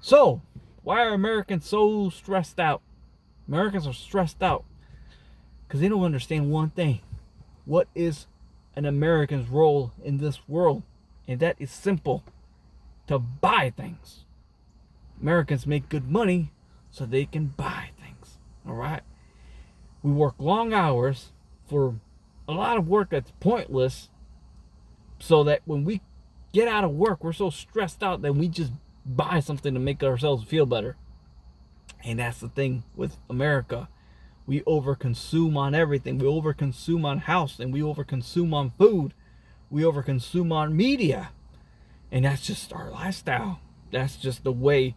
So, why are Americans so stressed out? Americans are stressed out because they don't understand one thing. What is an American's role in this world? And that is simple: to buy things. Americans make good money so they can buy things. All right? We work long hours for a lot of work that's pointless, so that when we get out of work, we're so stressed out that we just buy something to make ourselves feel better. And that's the thing with America. We overconsume on everything. We overconsume on housing. We overconsume on food. We overconsume on media. And that's just our lifestyle. That's just the way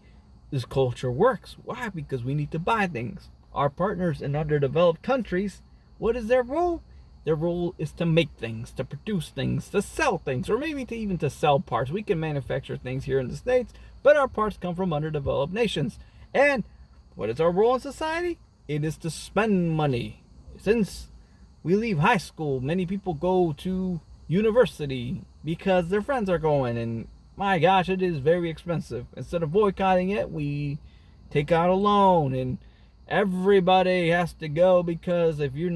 this culture works. Why? Because we need to buy things. Our partners in underdeveloped countries, what is their role? Their role is to make things, to produce things, to sell things, or maybe even to sell parts. We can manufacture things here in the States, but our parts come from underdeveloped nations. And what is our role in society? It is to spend money. Since we leave high school, many people go to university because their friends are going, and my gosh, it is very expensive. Instead of boycotting it, we take out a loan, and everybody has to go, because if you're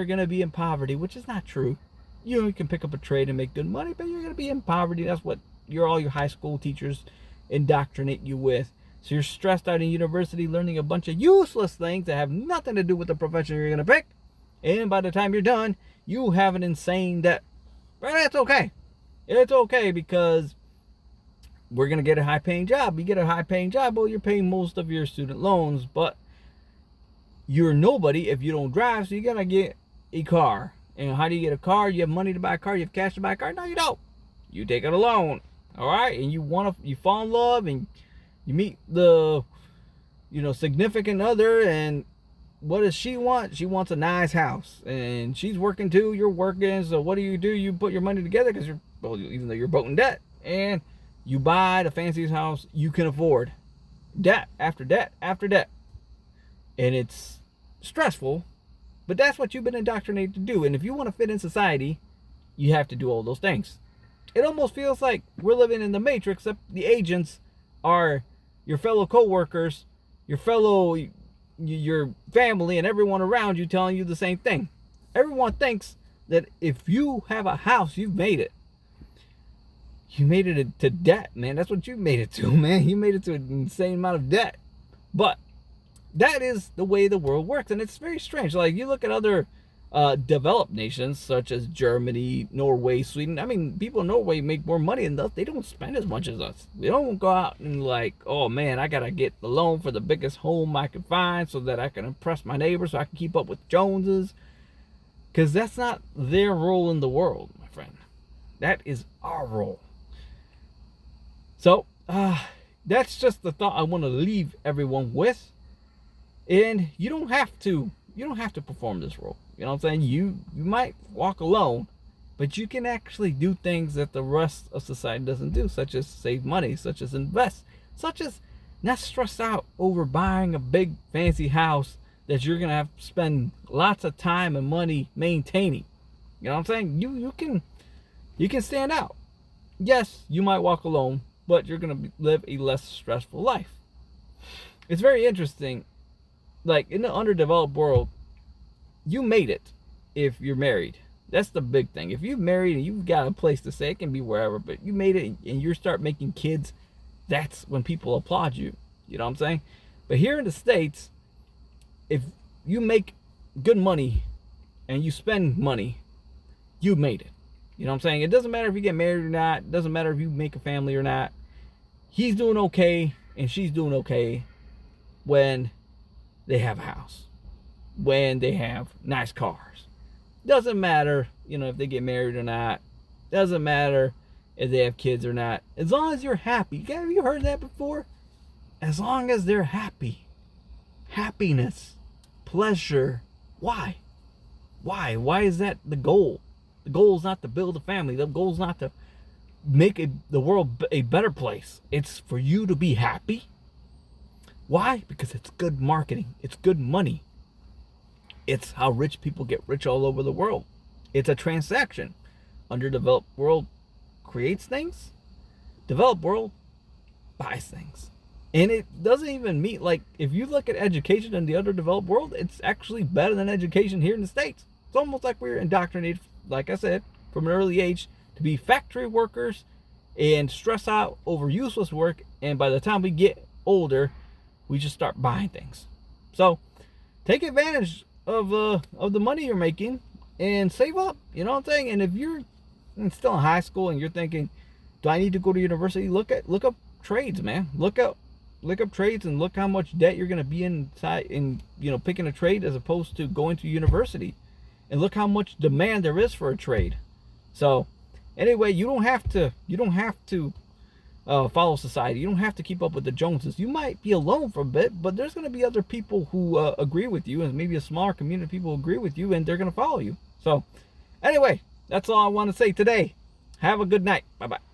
gonna be in poverty, which is not true. You can pick up a trade and make good money, but you're gonna be in poverty. That's what all your high school teachers indoctrinate you with. So you're stressed out in university learning a bunch of useless things that have nothing to do with the profession you're gonna pick. And by the time you're done, you have an insane debt. But that's okay. It's okay, because we're going to get a high-paying job. You get a high-paying job, well, you're paying most of your student loans, but you're nobody if you don't drive, so you got to get a car. And how do you get a car? You have money to buy a car? You have cash to buy a car? No, you don't. You take out a loan, all right? And you fall in love, and you meet the, significant other, and what does she want? She wants a nice house, and she's working too. You're working, so what do? You put your money together, because even though you're both in debt, and you buy the fanciest house you can afford. Debt after debt after debt, and it's stressful, but that's what you've been indoctrinated to do. And if you want to fit in society, you have to do all those things. It almost feels like we're living in the Matrix, except the agents are your fellow co-workers, your family, and everyone around you telling you the same thing. Everyone thinks that if you have a house, you've made it. You made it to debt, man. That's what you made it to, man. You made it to an insane amount of debt. But that is the way the world works, and it's very strange. Like, you look at other developed nations such as Germany, Norway, Sweden. I mean, people in Norway make more money than us. They don't spend as much as us. They don't go out and like, oh man, I gotta get the loan for the biggest home I can find so that I can impress my neighbors, so I can keep up with Joneses. Because that's not their role in the world, my friend. That is our role. So that's just the thought I want to leave everyone with. And you don't have to perform this role. You know what I'm saying? You might walk alone, but you can actually do things that the rest of society doesn't do, such as save money, such as invest, such as not stress out over buying a big fancy house that you're gonna have to spend lots of time and money maintaining. You know what I'm saying? You can stand out. Yes, you might walk alone, but you're gonna live a less stressful life. It's very interesting. Like, in the underdeveloped world, you made it if you're married. That's the big thing. If you're married and you've got a place to stay, it can be wherever, but you made it and you start making kids, that's when people applaud you. You know what I'm saying? But here in the States, if you make good money and you spend money, you made it. You know what I'm saying? It doesn't matter if you get married or not. It doesn't matter if you make a family or not. He's doing okay and she's doing okay when they have a house, when they have nice cars. Doesn't matter, if they get married or not. Doesn't matter if they have kids or not. As long as you're happy. Have you heard that before? As long as they're happy. Happiness. Pleasure. Why? Why is that the goal? The goal is not to build a family. The goal is not to make the world a better place. It's for you to be happy. Why? Because it's good marketing. It's good money. It's how rich people get rich all over the world. It's a transaction. Underdeveloped world creates things. Developed world buys things. And it doesn't even mean, like, if you look at education in the other developed world, it's actually better than education here in the States. It's almost like we're indoctrinated, like I said, from an early age to be factory workers and stress out over useless work. And by the time we get older, we just start buying things. So take advantage of the money you're making and save up. You know what I'm saying? And if you're still in high school and you're thinking, do I need to go to university? Look up trades, man. Look up trades and look how much debt you're going to be inside in, picking a trade as opposed to going to university. And look how much demand there is for a trade. So anyway, you don't have to follow society. You don't have to keep up with the Joneses. You might be alone for a bit, but there's going to be other people who agree with you, and maybe a smaller community of people who agree with you, and they're going to follow you. So anyway, that's all I want to say today. Have a good night. Bye-bye.